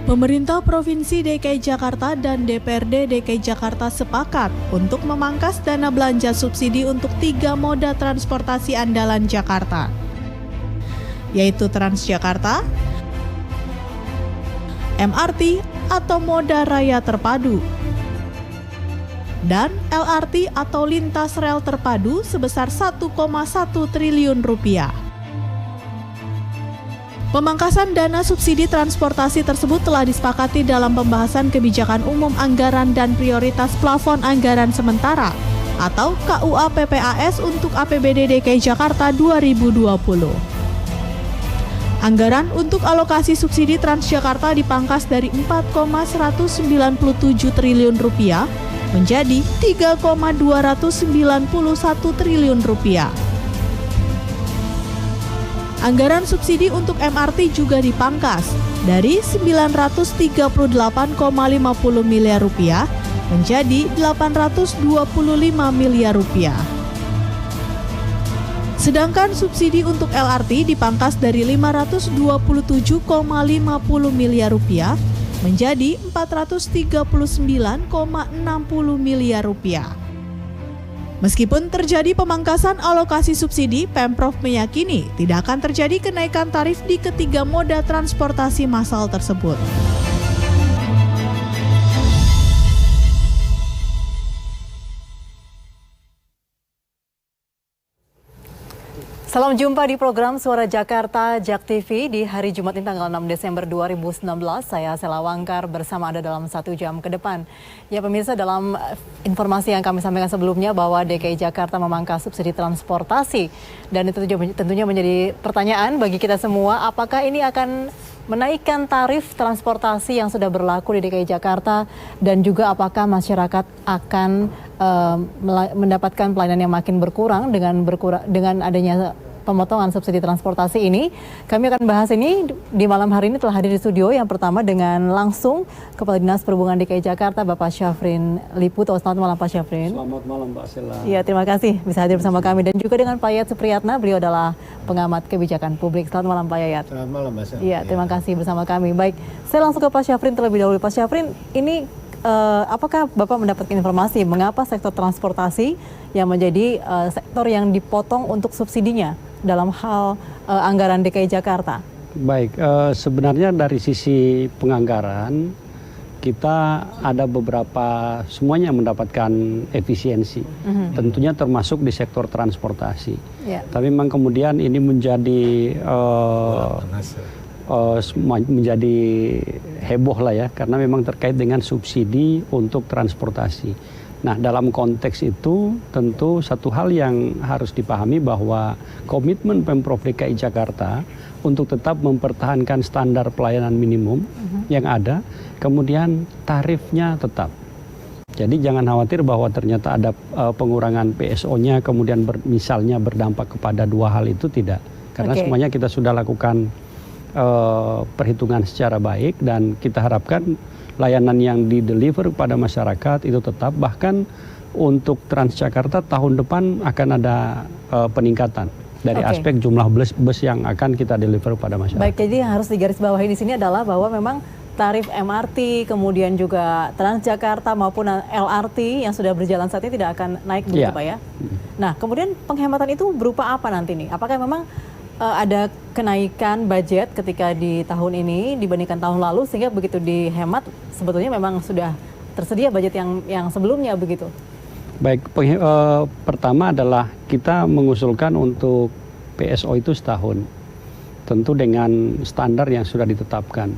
Pemerintah Provinsi DKI Jakarta dan DPRD DKI Jakarta sepakat untuk memangkas dana belanja subsidi untuk 3 moda transportasi andalan Jakarta, yaitu Transjakarta, MRT atau Moda Raya Terpadu, dan LRT atau Lintas Rel Terpadu sebesar 1,1 triliun rupiah. Pemangkasan dana subsidi transportasi tersebut telah disepakati dalam pembahasan kebijakan umum anggaran dan prioritas plafon anggaran sementara atau KUA PPAS untuk APBD DKI Jakarta 2020. Anggaran untuk alokasi subsidi Transjakarta dipangkas dari 4,197 triliun rupiah menjadi 3,291 triliun rupiah. Anggaran subsidi untuk MRT juga dipangkas dari 938,50 miliar rupiah menjadi 825 miliar rupiah. Sedangkan subsidi untuk LRT dipangkas dari 527,50 miliar rupiah menjadi 439,60 miliar rupiah. Meskipun terjadi pemangkasan alokasi subsidi, Pemprov meyakini tidak akan terjadi kenaikan tarif di ketiga moda transportasi massal tersebut. Salam jumpa di program Suara Jakarta Jak TV di hari Jumat ini tanggal 6 Desember 2019. Saya Sela Wangkar bersama Anda dalam 1 jam ke depan. Ya pemirsa, dalam informasi yang kami sampaikan sebelumnya bahwa DKI Jakarta memangkas subsidi transportasi. Dan itu tentunya menjadi pertanyaan bagi kita semua, apakah ini akan menaikkan tarif transportasi yang sudah berlaku di DKI Jakarta dan juga apakah masyarakat akan mendapatkan pelayanan yang makin berkurang dengan adanya pemotongan subsidi transportasi ini. Kami akan bahas ini di malam hari ini. Telah hadir di studio yang pertama dengan langsung Kepala Dinas Perhubungan DKI Jakarta, Bapak Syafrin Liputo. Selamat malam Pak Syafrin. Selamat malam Mbak Sela. Ya, terima kasih bisa hadir bersama kami. Dan juga dengan Pak Yayat Supriyatna, beliau adalah pengamat kebijakan publik. Selamat malam Pak Yayat. Selamat malam Mbak Sela. Iya, terima kasih bersama kami. Baik, saya langsung ke Pak Syafrin terlebih dahulu. Pak Syafrin, ini apakah Bapak mendapatkan informasi mengapa sektor transportasi yang menjadi sektor yang dipotong untuk subsidinya dalam hal anggaran DKI Jakarta? Baik, sebenarnya dari sisi penganggaran kita ada beberapa, semuanya mendapatkan efisiensi, tentunya termasuk di sektor transportasi. Tapi memang kemudian ini menjadi menjadi heboh lah ya, karena memang terkait dengan subsidi untuk transportasi. Nah, dalam konteks itu tentu satu hal yang harus dipahami bahwa komitmen Pemprov DKI Jakarta untuk tetap mempertahankan standar pelayanan minimum yang ada, kemudian tarifnya tetap. Jadi jangan khawatir bahwa ternyata ada pengurangan PSO-nya kemudian misalnya berdampak kepada dua hal itu, tidak. Karena semuanya kita sudah lakukan perhitungan secara baik dan kita harapkan layanan yang di-deliver kepada masyarakat itu tetap, bahkan untuk Transjakarta tahun depan akan ada peningkatan dari aspek jumlah bus yang akan kita deliver kepada masyarakat. Baik, jadi yang harus digarisbawahi di sini adalah bahwa memang tarif MRT, kemudian juga Transjakarta maupun LRT yang sudah berjalan saat ini tidak akan naik begitu Pak ya? Nah, kemudian penghematan itu berupa apa nanti nih? Apakah memang ada kenaikan budget ketika di tahun ini dibandingkan tahun lalu sehingga begitu dihemat sebetulnya memang sudah tersedia budget yang sebelumnya begitu? Baik, pertama adalah kita mengusulkan untuk PSO itu setahun, tentu dengan standar yang sudah ditetapkan.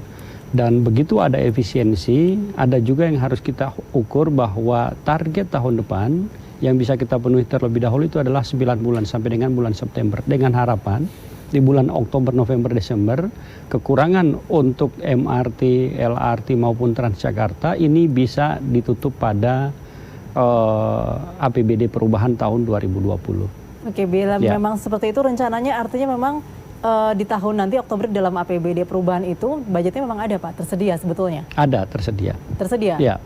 Dan begitu ada efisiensi, ada juga yang harus kita ukur bahwa target tahun depan yang bisa kita penuhi terlebih dahulu itu adalah 9 bulan sampai dengan bulan September. Dengan harapan di bulan Oktober, November, Desember, kekurangan untuk MRT, LRT maupun Transjakarta ini bisa ditutup pada APBD perubahan tahun 2020. Oke, bila memang seperti itu rencananya, artinya memang di tahun nanti Oktober dalam APBD perubahan itu budgetnya memang ada Pak, tersedia sebetulnya? Ada, tersedia. Tersedia? Ya.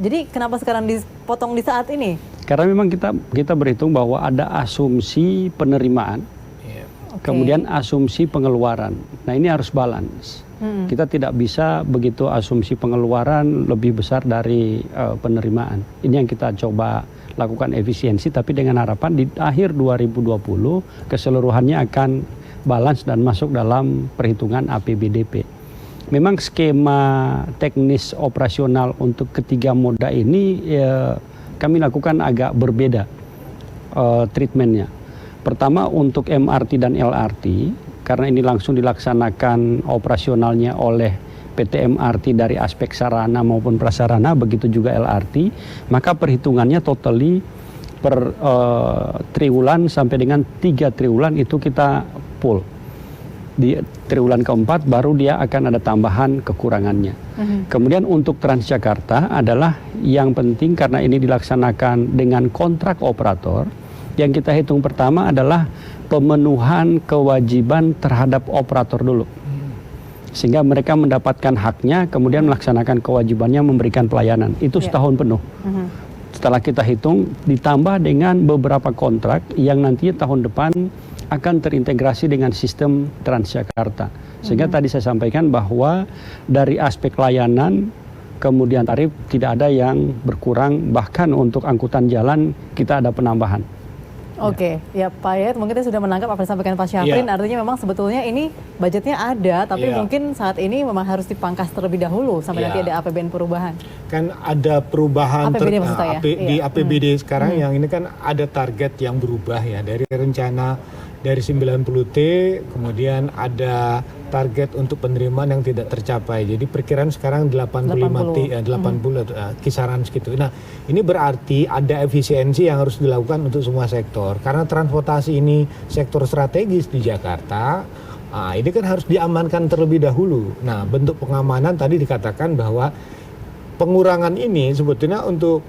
Jadi kenapa sekarang dipotong di saat ini? Karena memang kita berhitung bahwa ada asumsi penerimaan kemudian asumsi pengeluaran. Nah ini harus balance. Kita tidak bisa begitu asumsi pengeluaran lebih besar dari penerimaan. Ini yang kita coba lakukan efisiensi, tapi dengan harapan di akhir 2020 keseluruhannya akan balance dan masuk dalam perhitungan APBDP. Memang skema teknis operasional untuk ketiga moda ini kami lakukan agak berbeda treatmentnya. Pertama untuk MRT dan LRT, karena ini langsung dilaksanakan operasionalnya oleh PT MRT dari aspek sarana maupun prasarana, begitu juga LRT, maka perhitungannya totally per triwulan sampai dengan 3 triwulan itu kita full. Di triwulan keempat baru dia akan ada tambahan kekurangannya. Kemudian untuk Transjakarta adalah yang penting karena ini dilaksanakan dengan kontrak operator, yang kita hitung pertama adalah pemenuhan kewajiban terhadap operator dulu. Sehingga mereka mendapatkan haknya, kemudian melaksanakan kewajibannya memberikan pelayanan. Itu setahun penuh. Setelah kita hitung, ditambah dengan beberapa kontrak yang nantinya tahun depan akan terintegrasi dengan sistem Transjakarta. Sehingga tadi saya sampaikan bahwa dari aspek layanan, kemudian tarif tidak ada yang berkurang, bahkan untuk angkutan jalan kita ada penambahan. Oke, ya Pak Yayat mungkin kita sudah menangkap apa yang disampaikan Pak Syafrin, artinya memang sebetulnya ini budgetnya ada, tapi mungkin saat ini memang harus dipangkas terlebih dahulu sampai nanti ada APBN perubahan. Kan ada perubahan APBD di APBD sekarang yang ini kan ada target yang berubah ya, dari rencana dari 90T, kemudian ada target untuk penerimaan yang tidak tercapai. Jadi perkiraan sekarang 85T, 80 kisaran segitu. Nah, ini berarti ada efisiensi yang harus dilakukan untuk semua sektor. Karena transportasi ini sektor strategis di Jakarta, ini kan harus diamankan terlebih dahulu. Nah, bentuk pengamanan tadi dikatakan bahwa pengurangan ini sebetulnya untuk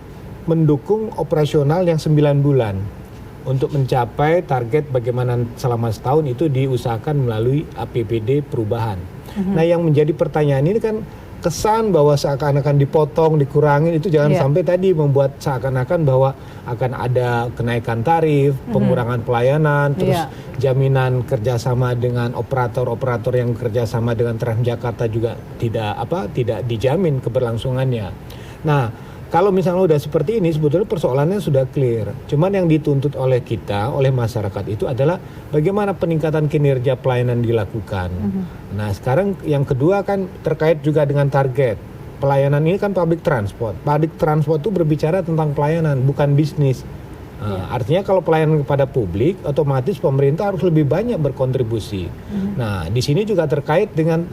mendukung operasional yang 9 bulan. Untuk mencapai target bagaimana selama setahun itu diusahakan melalui APBD perubahan. Nah yang menjadi pertanyaan ini kan kesan bahwa seakan-akan dipotong, dikurangin itu jangan sampai tadi membuat seakan-akan bahwa akan ada kenaikan tarif, pengurangan pelayanan, terus jaminan kerjasama dengan operator-operator yang kerjasama dengan Transjakarta juga tidak dijamin keberlangsungannya. Nah, kalau misalnya udah seperti ini, sebetulnya persoalannya sudah clear. Cuman yang dituntut oleh kita, oleh masyarakat itu adalah bagaimana peningkatan kinerja pelayanan dilakukan. Nah sekarang yang kedua kan terkait juga dengan target. Pelayanan ini kan public transport. Public transport itu berbicara tentang pelayanan, bukan bisnis. Artinya kalau pelayanan kepada publik, otomatis pemerintah harus lebih banyak berkontribusi. Nah di sini juga terkait dengan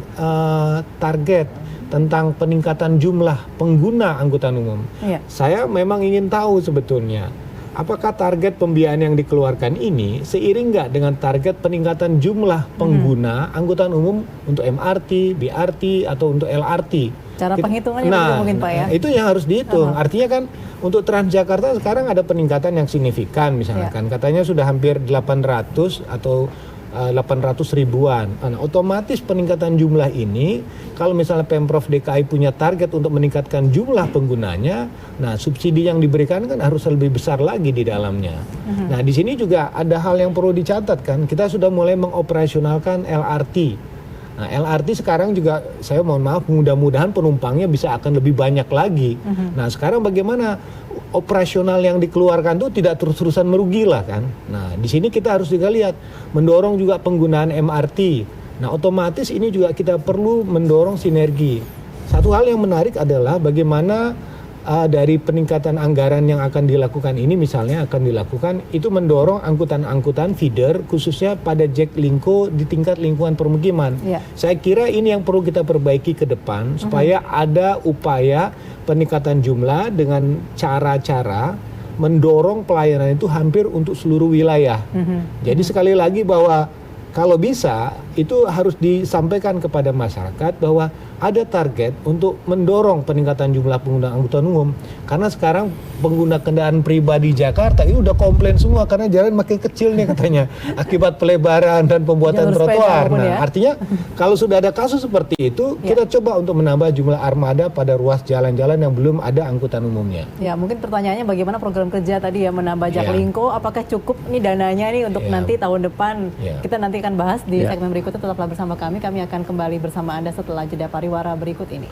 target tentang peningkatan jumlah pengguna angkutan umum. Saya memang ingin tahu sebetulnya, apakah target pembiayaan yang dikeluarkan ini seiring nggak dengan target peningkatan jumlah pengguna angkutan umum untuk MRT, BRT, atau untuk LRT. Cara penghitungannya mungkin Pak ya? Itu yang harus dihitung. Artinya kan untuk Transjakarta sekarang ada peningkatan yang signifikan misalkan. Katanya sudah hampir 800 atau 800 ribuan. Nah, otomatis peningkatan jumlah ini, kalau misalnya Pemprov DKI punya target untuk meningkatkan jumlah penggunanya, nah subsidi yang diberikan kan harus lebih besar lagi di dalamnya. Nah di sini juga ada hal yang perlu dicatat kan, kita sudah mulai mengoperasionalkan LRT. Nah LRT sekarang juga, saya mohon maaf, mudah-mudahan penumpangnya bisa akan lebih banyak lagi. Nah sekarang bagaimana operasional yang dikeluarkan itu tidak terus-terusan merugi lah kan. Nah di sini kita harus juga lihat, mendorong juga penggunaan MRT. Nah otomatis ini juga kita perlu mendorong sinergi. Satu hal yang menarik adalah bagaimana dari peningkatan anggaran yang akan dilakukan ini, misalnya akan dilakukan itu mendorong angkutan-angkutan feeder khususnya pada Jaklingko di tingkat lingkungan permukiman. Saya kira ini yang perlu kita perbaiki ke depan supaya ada upaya peningkatan jumlah dengan cara-cara mendorong pelayanan itu hampir untuk seluruh wilayah. Jadi sekali lagi bahwa kalau bisa itu harus disampaikan kepada masyarakat bahwa ada target untuk mendorong peningkatan jumlah pengguna angkutan umum. Karena sekarang pengguna kendaraan pribadi Jakarta itu udah komplain semua karena jalan makin kecil nih katanya akibat pelebaran dan pembuatan trotoar. Nah, artinya kalau sudah ada kasus seperti itu, kita coba untuk menambah jumlah armada pada ruas jalan-jalan yang belum ada angkutan umumnya. Ya, mungkin pertanyaannya bagaimana program kerja tadi ya menambah Jaklingko, apakah cukup nih dananya nih untuk nanti tahun depan kita nanti kami akan bahas di Ya. segmen berikutnya. Tetaplah bersama kami. Kami akan kembali bersama Anda setelah jeda pariwara berikut ini.